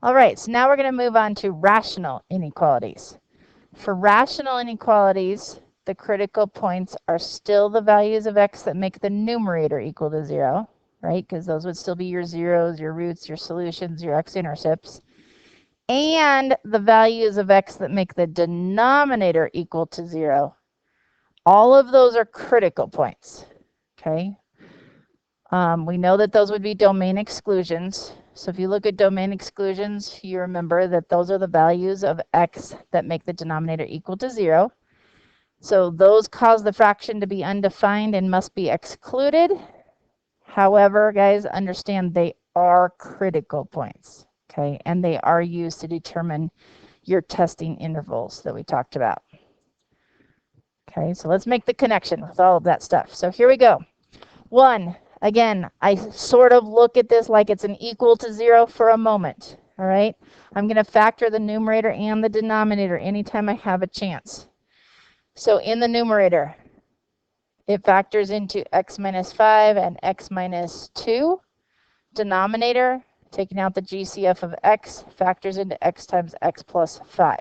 All right, so now we're going to move on to rational inequalities. For rational inequalities, the critical points are still the values of x that make the numerator equal to 0, right? Because those would still be your zeros, your roots, your solutions, your x-intercepts. And the values of x that make the denominator equal to 0. All of those are critical points, okay? We know that those would be domain exclusions. So if you look at domain exclusions, you remember that those are the values of x that make the denominator equal to 0. So those cause the fraction to be undefined and must be excluded. However, guys, understand they are critical points, okay? And they are used to determine your testing intervals that we talked about. Okay, so let's make the connection with all of that stuff. So here we go. 1, again, I sort of look at this like it's an equal to 0 for a moment, all right? I'm going to factor the numerator and the denominator anytime I have a chance. So in the numerator, it factors into x minus 5 and x minus 2. Denominator, taking out the GCF of x, factors into x times x plus 5.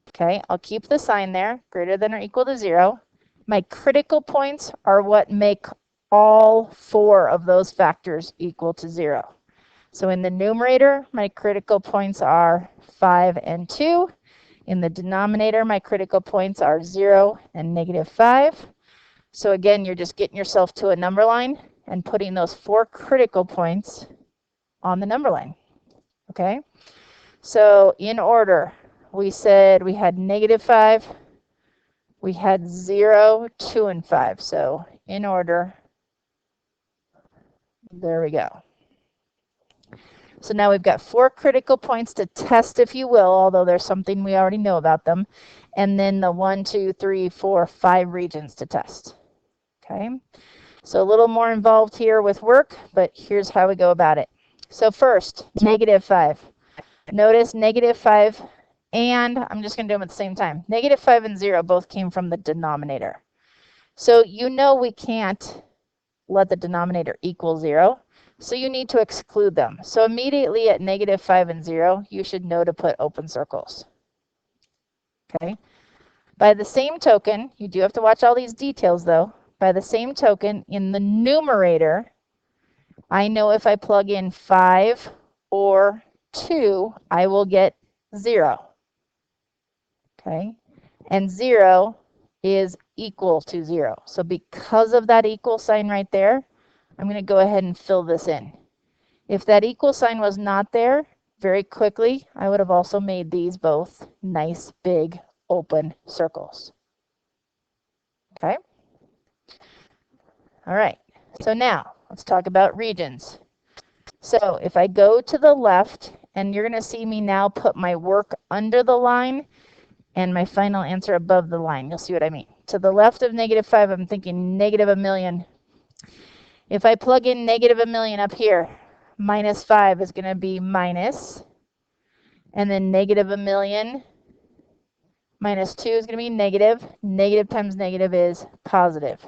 Okay, I'll keep the sign there, greater than or equal to 0. My critical points are what make all 4 of those factors equal to 0. So in the numerator, my critical points are 5 and 2. In the denominator, my critical points are 0 and negative 5. So again, you're just getting yourself to a number line and putting those 4 critical points on the number line. Okay, so in order, we said we had negative 5, we had 0, 2, and 5. So in order, there we go. So now we've got 4 critical points to test, if you will, although there's something we already know about them. And then the 1, 2, 3, 4, 5 regions to test. Okay, so a little more involved here with work, but here's how we go about it. So first, negative 5. Notice negative 5, and I'm just going to do them at the same time. Negative 5 and 0 both came from the denominator. So you know we can't let the denominator equal 0. So you need to exclude them. So immediately at negative 5 and 0, you should know to put open circles. Okay. By the same token, you do have to watch all these details though. By the same token, in the numerator, I know if I plug in 5 or 2, I will get 0. Okay. And 0 is equal to 0. So because of that equal sign right there, I'm going to go ahead and fill this in. If that equal sign was not there, very quickly, I would have also made these both nice, big, open circles. Okay? All right. So now, let's talk about regions. So if I go to the left, and you're going to see me now put my work under the line and my final answer above the line. You'll see what I mean. To the left of negative 5, I'm thinking negative 1,000,000. If I plug in negative 1,000,000 up here, minus 5 is going to be minus, and then negative 1,000,000 minus 2 is going to be negative. Negative times negative is positive.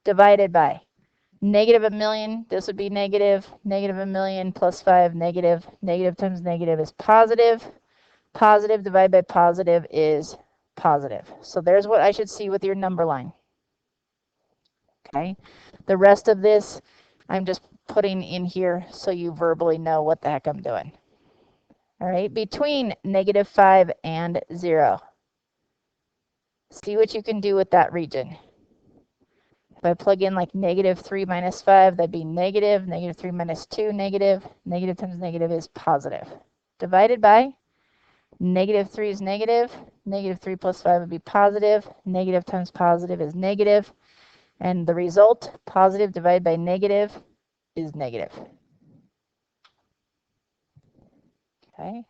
Divided by negative 1,000,000, this would be negative. Negative 1,000,000 plus 5, negative. Negative times negative is positive. Positive divided by positive is positive. So there's what I should see with your number line. Okay. The rest of this, I'm just putting in here so you verbally know what the heck I'm doing. All right, between negative 5 and 0. See what you can do with that region. If I plug in like negative 3 minus 5, that'd be negative. Negative 3 minus 2, negative. Negative times negative is positive. Divided by negative 3 is negative. Negative 3 plus 5 would be positive. Negative times positive is negative. And the result, positive divided by negative, is negative. Okay.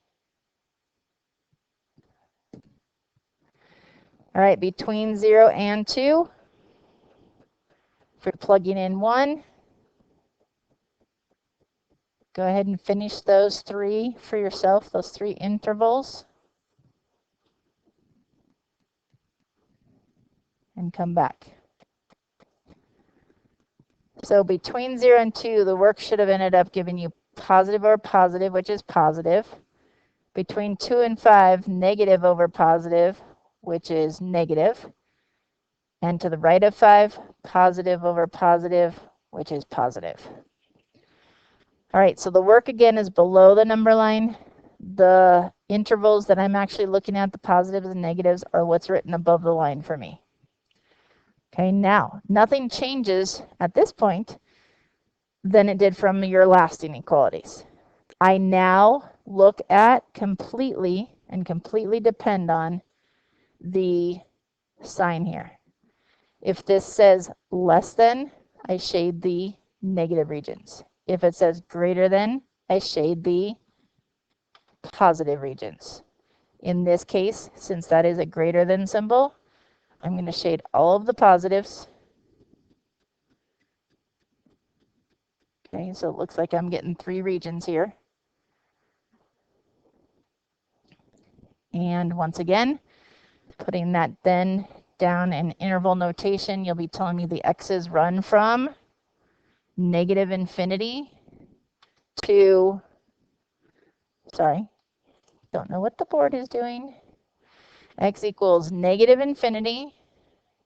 All right, between 0 and 2, if you're plugging in 1, go ahead and finish those 3 for yourself, those 3 intervals. And come back. So between 0 and 2, the work should have ended up giving you positive over positive, which is positive. Between 2 and 5, negative over positive, which is negative. And to the right of 5, positive over positive, which is positive. All right, so the work again is below the number line. The intervals that I'm actually looking at, the positives and negatives, are what's written above the line for me. Okay, now nothing changes at this point than it did from your last inequalities. I now look at completely depend on the sign here. If this says less than, I shade the negative regions. If it says greater than, I shade the positive regions. In this case, since that is a greater than symbol, I'm going to shade all of the positives. Okay, so it looks like I'm getting 3 regions here. And once again, putting that then down in interval notation, you'll be telling me the x's run from negative infinity to, sorry, don't know what the board is doing. X equals negative infinity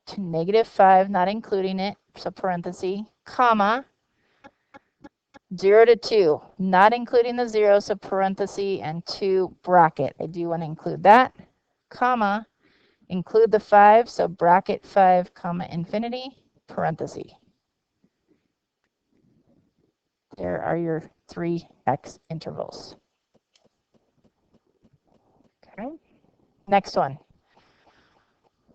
to negative 5, not including it, so parenthesis, comma, 0 to 2, not including the 0, so parenthesis, and 2 bracket. I do want to include that, comma, include the 5, so bracket 5, comma, infinity, parenthesis. There are your 3 x intervals. Okay, next one.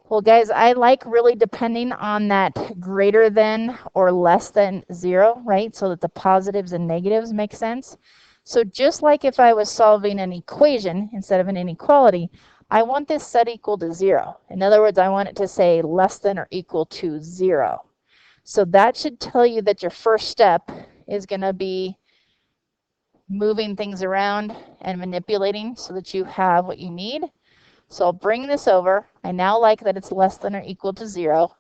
Well, guys, I like really depending on that greater than or less than 0, right? So that the positives and negatives make sense. So just like if I was solving an equation instead of an inequality, I want this set equal to 0. In other words, I want it to say less than or equal to 0. So that should tell you that your first step is going to be moving things around and manipulating so that you have what you need. So I'll bring this over. I now like that it's less than or equal to 0.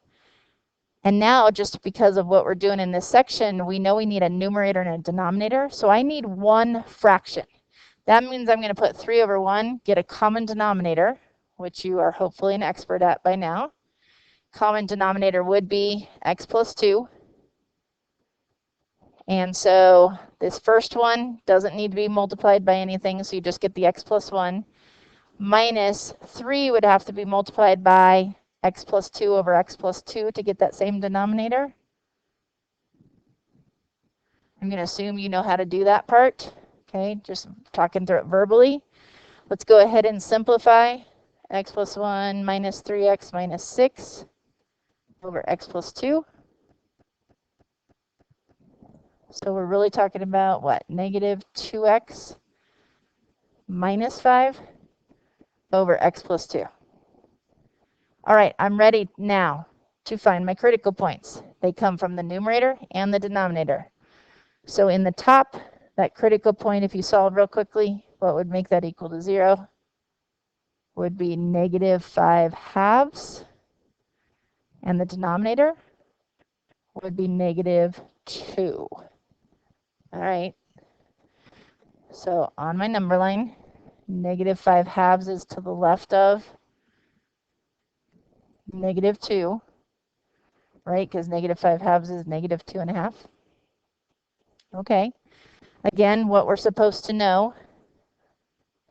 And now, just because of what we're doing in this section, we know we need a numerator and a denominator. So I need one fraction. That means I'm going to put 3 over 1, get a common denominator, which you are hopefully an expert at by now. Common denominator would be x plus 2. And so this first one doesn't need to be multiplied by anything, so you just get the x plus 1. Minus 3 would have to be multiplied by x plus 2 over x plus 2 to get that same denominator. I'm going to assume you know how to do that part. Okay, just talking through it verbally. Let's go ahead and simplify. X plus 1 minus 3x minus 6 over x plus 2. So we're really talking about what? Negative 2x minus 5 over x plus 2. All right, I'm ready now to find my critical points. They come from the numerator and the denominator. So in the top, that critical point, if you solve real quickly, what would make that equal to 0? Would be negative 5 halves. And the denominator would be negative 2. All right. So on my number line, negative 5 halves is to the left of negative 2, right? Because negative 5 halves is negative 2.5. Okay. Again, what we're supposed to know,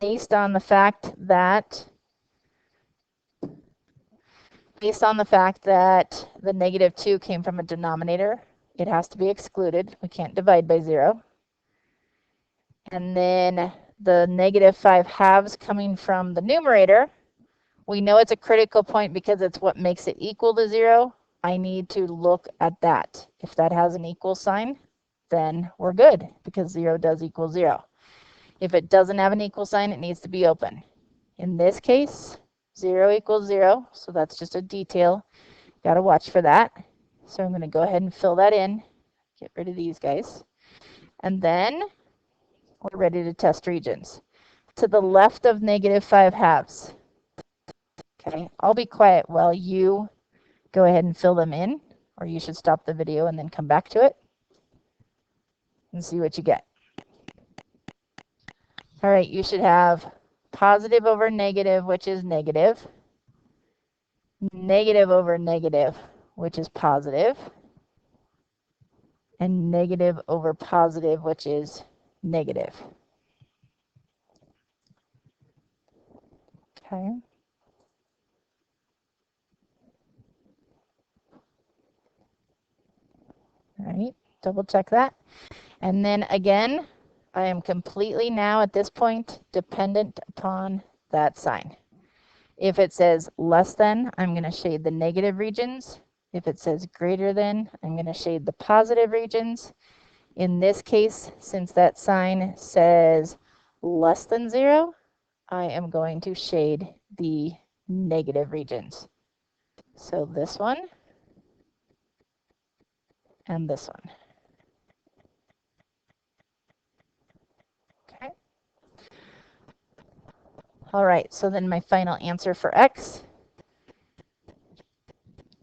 based on the fact that the negative 2 came from a denominator, it has to be excluded. We can't divide by 0. And then the negative 5 halves coming from the numerator, we know it's a critical point because it's what makes it equal to 0. I need to look at that. If that has an equal sign, then we're good because 0 does equal 0. If it doesn't have an equal sign, it needs to be open. In this case, 0 equals 0, so that's just a detail. Got to watch for that. So I'm going to go ahead and fill that in. Get rid of these guys. And then we're ready to test regions. To the left of negative 5 halves. Okay, I'll be quiet while you go ahead and fill them in, or you should stop the video and then come back to it and see what you get. All right, you should have positive over negative, which is negative. Negative over negative, which is positive. And negative over positive, which is negative. Okay. All right, double check that. And then again, I am completely now at this point dependent upon that sign. If it says less than, I'm going to shade the negative regions. If it says greater than, I'm going to shade the positive regions. In this case, since that sign says less than 0, I am going to shade the negative regions. So this one and this one. Okay. All right, so then my final answer for x,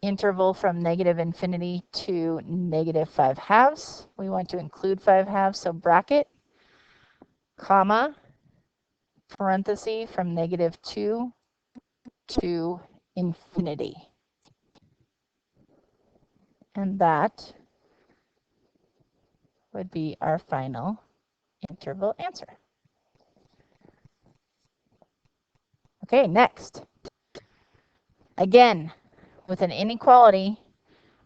interval from negative infinity to negative 5/2. We want to include 5/2, so bracket, comma, parenthesis from -2 to infinity. And that would be our final interval answer. Okay, next. Again, with an inequality,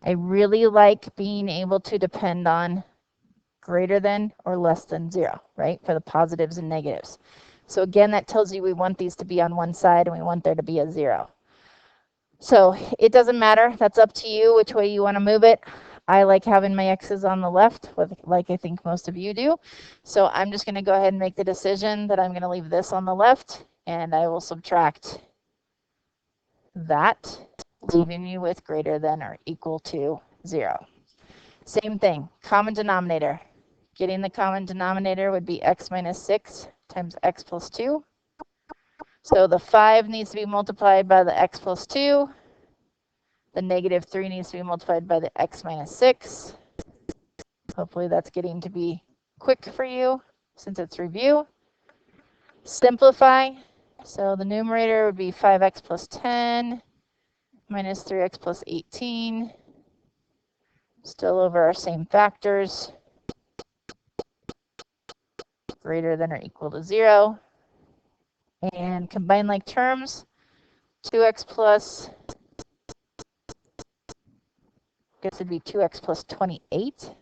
I really like being able to depend on greater than or less than 0, right, for the positives and negatives. So again, that tells you we want these to be on one side and we want there to be a 0. So it doesn't matter. That's up to you which way you want to move it. I like having my x's on the left, like I think most of you do. So I'm just going to go ahead and make the decision that I'm going to leave this on the left, and I will subtract that, leaving you with greater than or equal to 0. Same thing, common denominator. Getting the common denominator would be x minus 6 times x plus 2. So the 5 needs to be multiplied by the x plus 2. The -3 needs to be multiplied by the x minus 6. Hopefully that's getting to be quick for you since it's review. Simplify. So the numerator would be 5x plus 10 minus 3x plus 18. Still over our same factors. Greater than or equal to 0. And combine like terms. 2x plus, I guess it'd be 2x plus 28.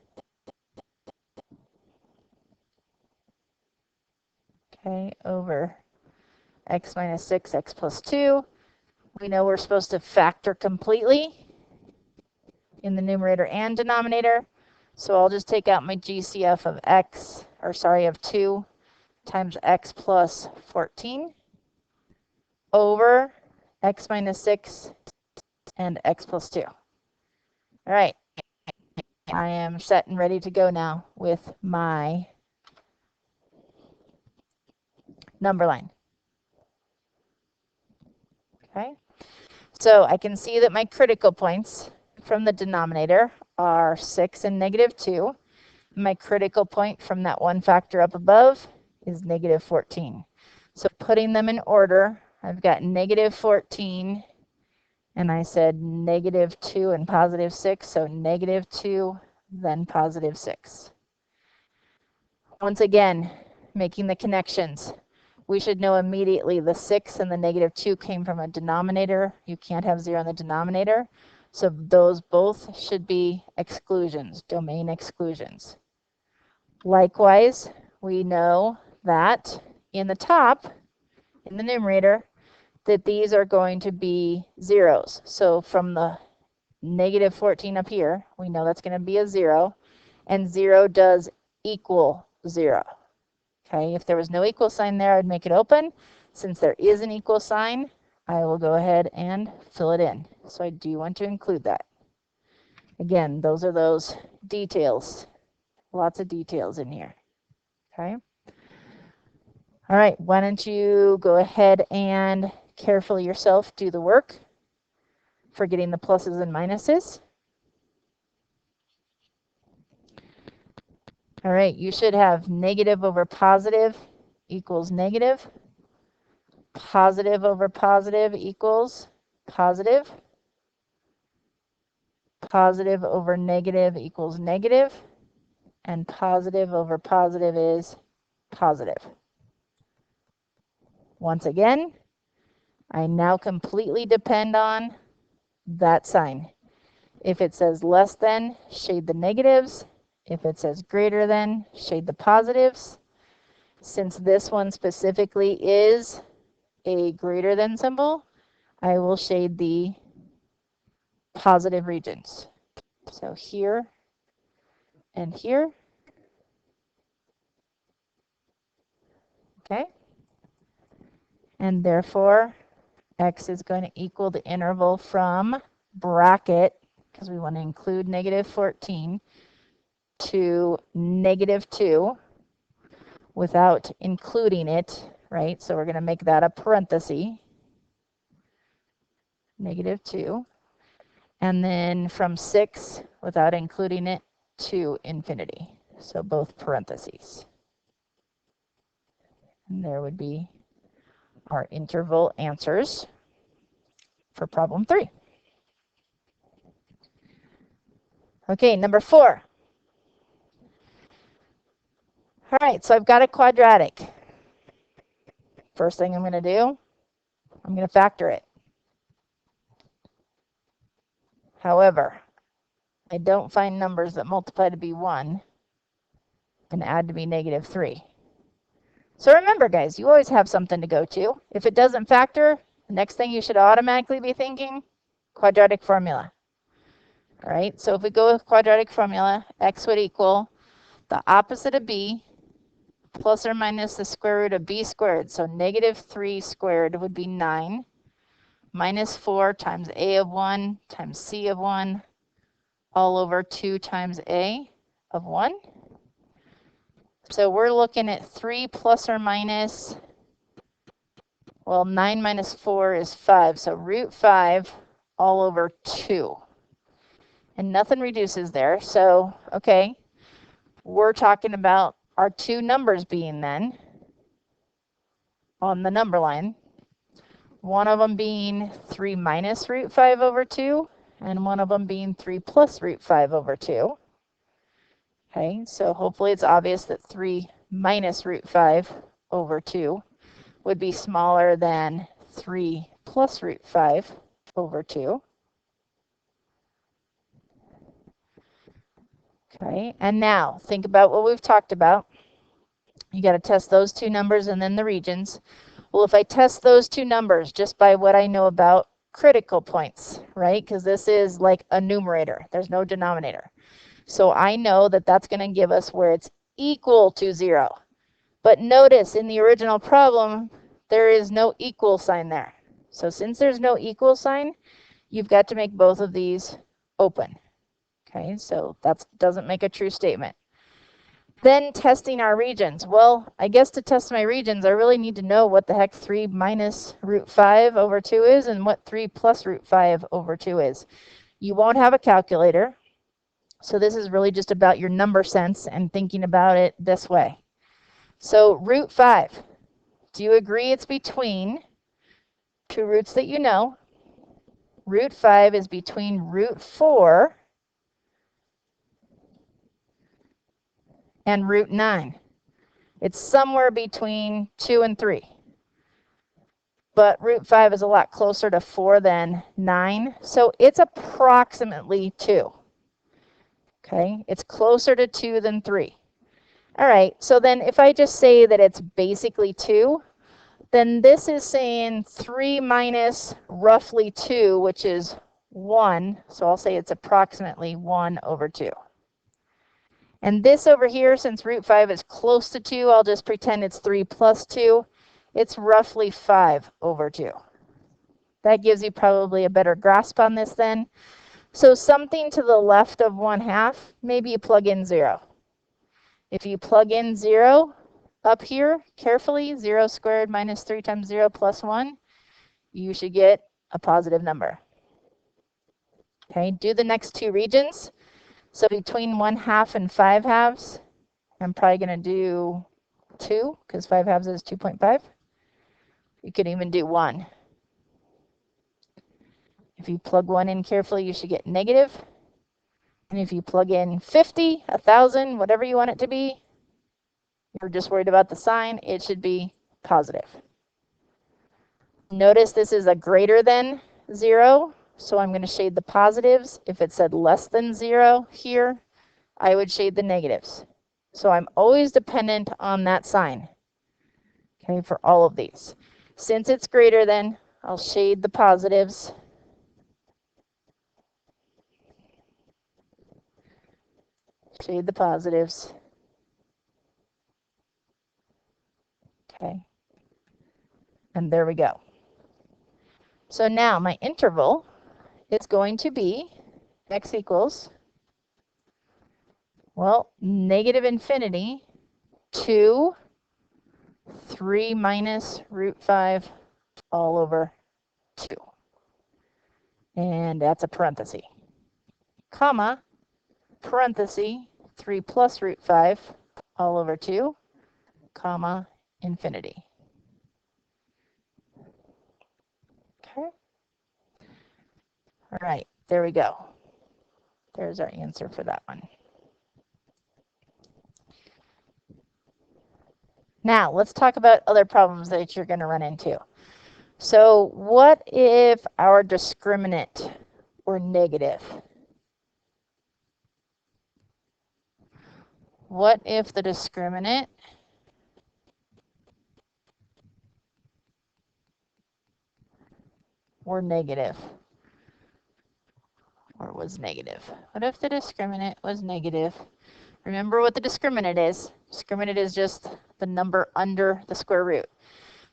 Okay, over x minus 6, x plus 2. We know we're supposed to factor completely in the numerator and denominator. So I'll just take out my GCF of x, or sorry, of 2 times x plus 14 over x minus 6 and x plus 2. All right, I am set and ready to go now with my number line. Okay, so I can see that my critical points from the denominator are 6 and -2. My critical point from that one factor up above is -14. So putting them in order, I've got -14, and I said -2 and +6, so -2, then +6. Once again, making the connections. We should know immediately the 6 and the -2 came from a denominator. You can't have 0 in the denominator. So those both should be exclusions, domain exclusions. Likewise, we know that in the top, in the numerator, that these are going to be zeros. So from the -14 up here, we know that's going to be a 0, and 0 does equal 0. Okay, if there was no equal sign there, I'd make it open. Since there is an equal sign, I will go ahead and fill it in. So I do want to include that. Again, those are those details. Lots of details in here. Okay. All right, why don't you go ahead and carefully yourself do the work for getting the pluses and minuses. All right, you should have negative over positive equals negative. Positive over positive equals positive. Positive over negative equals negative. And positive over positive is positive. Once again, I now completely depend on that sign. If it says less than, shade the negatives. If it says greater than, shade the positives. Since this one specifically is a greater than symbol, I will shade the positive regions. So here and here. Okay. And therefore, x is going to equal the interval from bracket, because we want to include negative 14, to negative 2 without including it, right? So we're going to make that a parenthesis, negative 2. And then from 6, without including it, to infinity. So both parentheses. And there would be our interval answers for problem 3. Okay, number 4. All right, so I've got a quadratic. First thing I'm going to do, I'm going to factor it. However, I don't find numbers that multiply to be 1 and add to be negative 3. So remember, guys, you always have something to go to. If it doesn't factor, the next thing you should automatically be thinking, quadratic formula. All right, so if we go with quadratic formula, x would equal the opposite of b plus or minus the square root of b squared. So negative 3 squared would be 9, minus 4 times a of 1 times c of 1, all over 2 times a of 1. So we're looking at 3 plus or minus, well, 9 minus 4 is 5. So root 5 all over 2. And nothing reduces there. So, okay, we're talking about our two numbers being then on the number line. One of them being 3 minus root 5 over 2, and one of them being 3 plus root 5 over 2. Okay, so hopefully it's obvious that 3 minus root 5 over 2 would be smaller than 3 plus root 5 over 2. Okay, and now think about what we've talked about. You got to test those two numbers and then the regions. Well, if I test those two numbers just by what I know about critical points, right? Because this is like a numerator. There's no denominator. So I know that that's going to give us where it's equal to 0. But notice in the original problem, there is no equal sign there. So since there's no equal sign, you've got to make both of these open. Okay, so that doesn't make a true statement. Then testing our regions. Well, I guess to test my regions, I really need to know what the heck 3 minus root 5 over 2 is and what 3 plus root 5 over 2 is. You won't have a calculator. So this is really just about your number sense and thinking about it this way. So root 5, do you agree it's between two roots that you know? Root 5 is between root 4 and root 9. It's somewhere between 2 and 3. But root 5 is a lot closer to 4 than 9. So it's approximately 2. Okay, it's closer to 2 than 3. All right, so then if I just say that it's basically 2, then this is saying 3 minus roughly 2, which is 1. So I'll say it's approximately 1 over 2. And this over here, since root 5 is close to 2, I'll just pretend it's 3 plus 2. It's roughly 5 over 2. That gives you probably a better grasp on this then. So something to the left of 1/2, maybe you plug in 0. If you plug in 0 up here carefully, 0 squared minus 3 times 0 plus 1, you should get a positive number. Okay, do the next two regions. So between 1/2 and 5/2, I'm probably going to do 2, because 5 halves is 2.5. You could even do 1. If you plug 1 in carefully, you should get negative. And if you plug in 50, 1,000, whatever you want it to be, you're just worried about the sign, it should be positive. Notice this is a greater than 0, so I'm going to shade the positives. If it said less than 0 here, I would shade the negatives. So I'm always dependent on that sign, okay, for all of these. Since it's greater than, I'll shade the positives. Shade the positives. Okay. And there we go. So now my interval is going to be x equals, well, negative infinity to 3 minus root 5 all over 2. And that's a parenthesis. Comma, parenthesis, 3 plus root 5 all over 2, comma, infinity. Okay. All right, there we go. There's our answer for that one. Now, let's talk about other problems that you're going to run into. So what if our discriminant were negative? What if the discriminant were negative? Or was negative? What if the discriminant was negative? Remember what the discriminant is. Discriminant is just the number under the square root.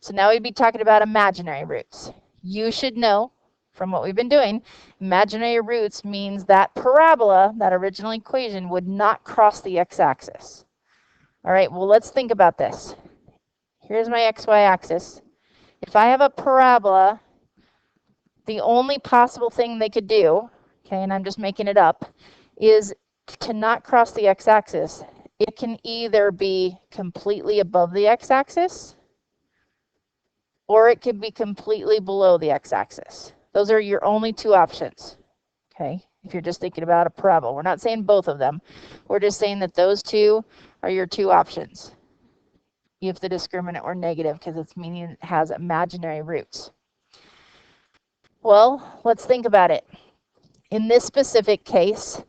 So now we'd be talking about imaginary roots. You should know from what we've been doing, imaginary roots means that parabola, that original equation, would not cross the x-axis. All right, well, let's think about this. Here's my xy axis. If I have a parabola, the only possible thing they could do, okay, and I'm just making it up, is to not cross the x-axis. It can either be completely above the x-axis, or it could be completely below the x-axis. Those are your only two options, okay, if you're just thinking about a parabola. We're not saying both of them. We're just saying that those two are your two options if the discriminant were negative, because it's meaning it has imaginary roots. Well, let's think about it. In this specific case,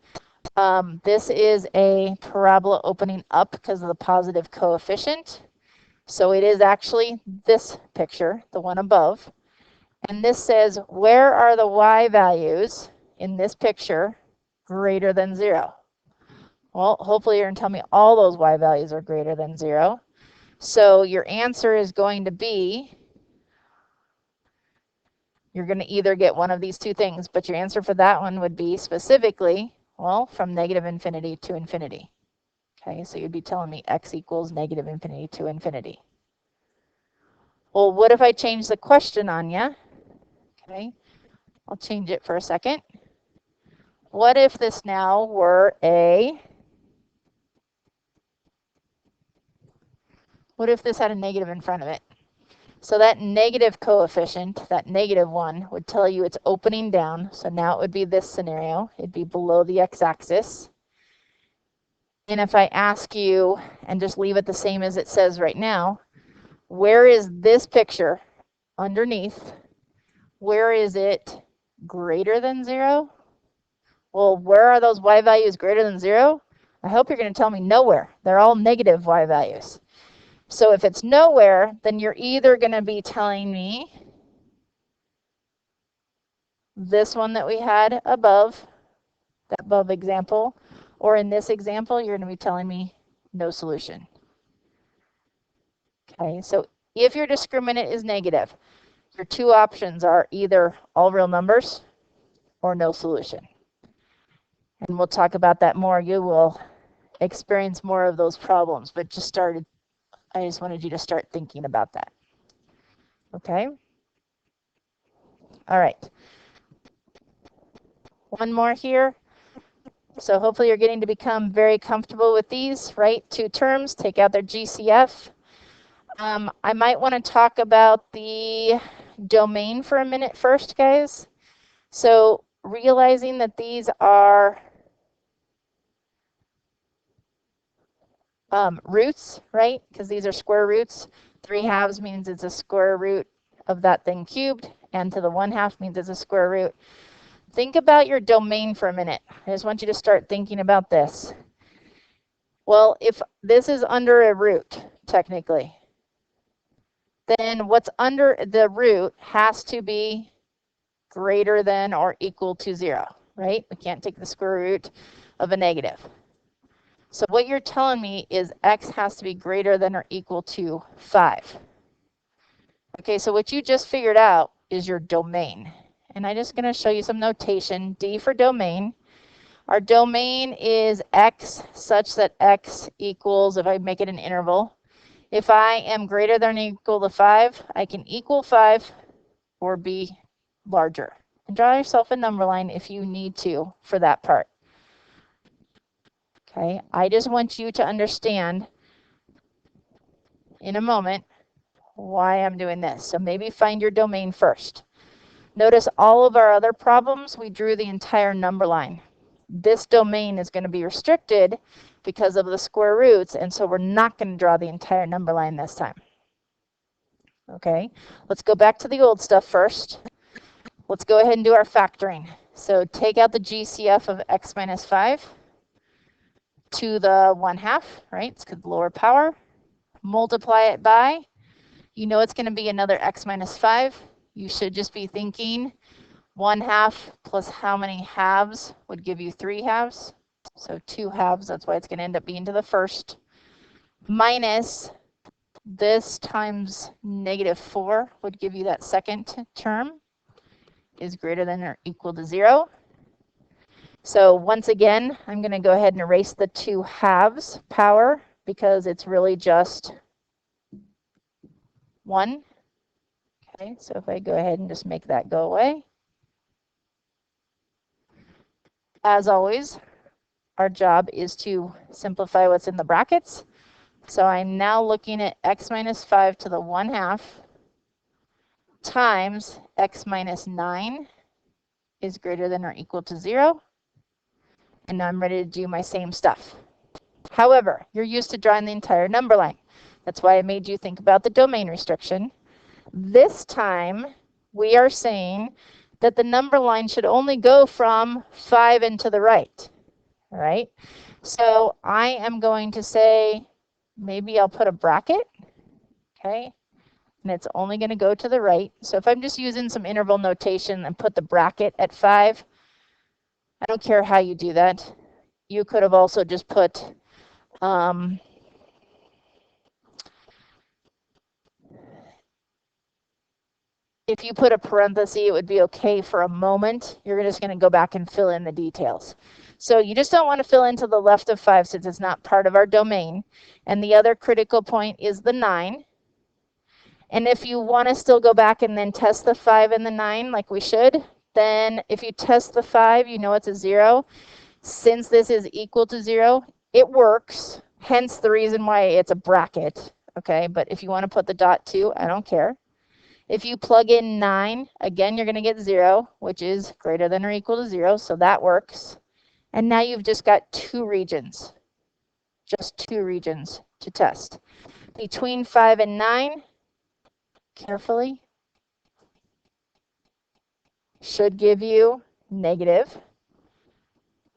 this is a parabola opening up because of the positive coefficient. So it is actually this picture, the one above. And this says, where are the y values in this picture greater than 0? Well, hopefully you're going to tell me all those y values are greater than 0. So your answer is going to be, you're going to either get one of these two things, but your answer for that one would be specifically, well, from negative infinity to infinity. Okay, so you'd be telling me x equals negative infinity to infinity. Well, what if I change the question on you? Okay, I'll change it for a second. What if this now were what if this had a negative in front of it? So that negative coefficient, that negative one, would tell you it's opening down. So now it would be this scenario. It'd be below the x-axis. And if I ask you, and just leave it the same as it says right now, where is this picture underneath? Where is it greater than 0? Well, where are those y values greater than 0? I hope you're going to tell me nowhere. They're all negative y values. So if it's nowhere, then you're either going to be telling me this one that we had above, that above example, or in this example, you're going to be telling me no solution. Okay, so if your discriminant is negative, your two options are either all real numbers or no solution. And we'll talk about that more. You will experience more of those problems, but I just wanted you to start thinking about that. Okay? All right. One more here. So hopefully you're getting to become very comfortable with these, right? Two terms, take out their GCF. I might want to talk about the domain for a minute first, guys. So realizing that these are roots, right? Because these are square roots. 3/2 means it's a square root of that thing cubed, and to the 1/2 means it's a square root. Think about your domain for a minute. I just want you to start thinking about this. Well, if this is under a root, technically, then what's under the root has to be greater than or equal to 0, right? We can't take the square root of a negative. So what you're telling me is x has to be greater than or equal to 5. Okay, so what you just figured out is your domain. And I'm just going to show you some notation. D for domain. Our domain is x such that x equals, if I make it an interval, if I am greater than or equal to 5, I can equal 5 or be larger. And draw yourself a number line if you need to for that part. Okay, I just want you to understand in a moment why I'm doing this. So maybe find your domain first. Notice all of our other problems, we drew the entire number line. This domain is going to be restricted because of the square roots, and so we're not going to draw the entire number line this time. Okay, let's go back to the old stuff first. Let's go ahead and do our factoring. So take out the GCF of x minus 5 to the 1/2, right? It's because lower power. Multiply it by, you know it's going to be another x minus 5. You should just be thinking 1/2 plus how many halves would give you 3/2. So 2/2, that's why it's going to end up being to the first. Minus this times -4 would give you that second term is greater than or equal to 0. So once again, I'm going to go ahead and erase the 2/2 power because it's really just 1. Okay, so if I go ahead and just make that go away. As always, our job is to simplify what's in the brackets. So I'm now looking at x minus 5 to the 1/2 times x minus 9 is greater than or equal to 0. And now I'm ready to do my same stuff. However, you're used to drawing the entire number line. That's why I made you think about the domain restriction. This time, we are saying that the number line should only go from 5 and to the right. All right? So I am going to say, maybe I'll put a bracket, okay? And it's only going to go to the right. So if I'm just using some interval notation and put the bracket at 5, I don't care how you do that. You could have also just put if you put a parenthesis, it would be okay for a moment. You're just going to go back and fill in the details. So you just don't want to fill in to the left of 5 since it's not part of our domain. And the other critical point is the 9. And if you want to still go back and then test the 5 and the 9 like we should, then if you test the 5, you know it's a 0. Since this is equal to 0, it works. Hence the reason why it's a bracket. Okay, but if you want to put the dot 2, I don't care. If you plug in 9, again, you're going to get 0, which is greater than or equal to 0, so that works. And now you've just got 2 regions, just 2 regions to test. Between 5 and 9, carefully, should give you negative.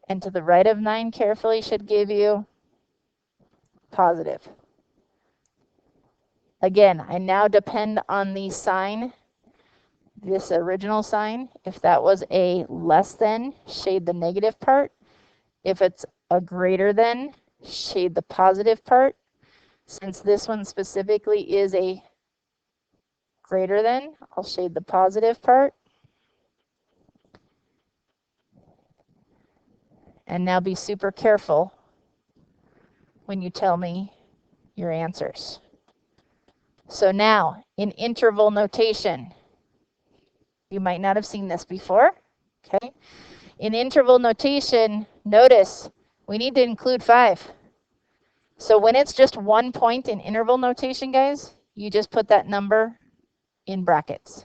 And to the right of 9, carefully, should give you positive. Again, I now depend on the sign, this original sign. If that was a less than, shade the negative part. If it's a greater than, shade the positive part. Since this one specifically is a greater than, I'll shade the positive part. And now be super careful when you tell me your answers. So now, in interval notation, you might not have seen this before, okay? In interval notation, notice we need to include 5. So when it's just 1 point in interval notation, guys, you just put that number in brackets.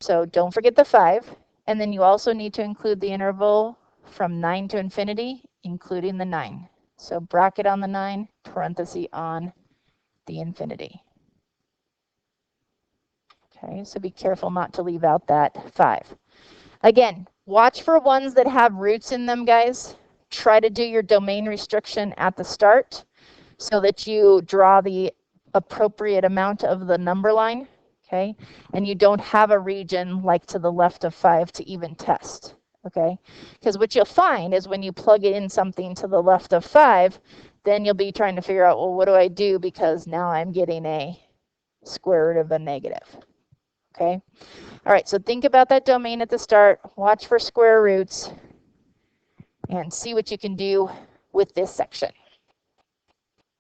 So don't forget the 5. And then you also need to include the interval from 9 to infinity, including the 9. So bracket on the 9, parenthesis on the infinity. Okay, so be careful not to leave out that 5. Again, watch for ones that have roots in them, guys. Try to do your domain restriction at the start so that you draw the appropriate amount of the number line, okay? And you don't have a region like to the left of 5 to even test, okay? Because what you'll find is when you plug in something to the left of 5, then you'll be trying to figure out, well, what do I do? Because now I'm getting a square root of a negative, okay? All right, so think about that domain at the start, watch for square roots, and see what you can do with this section.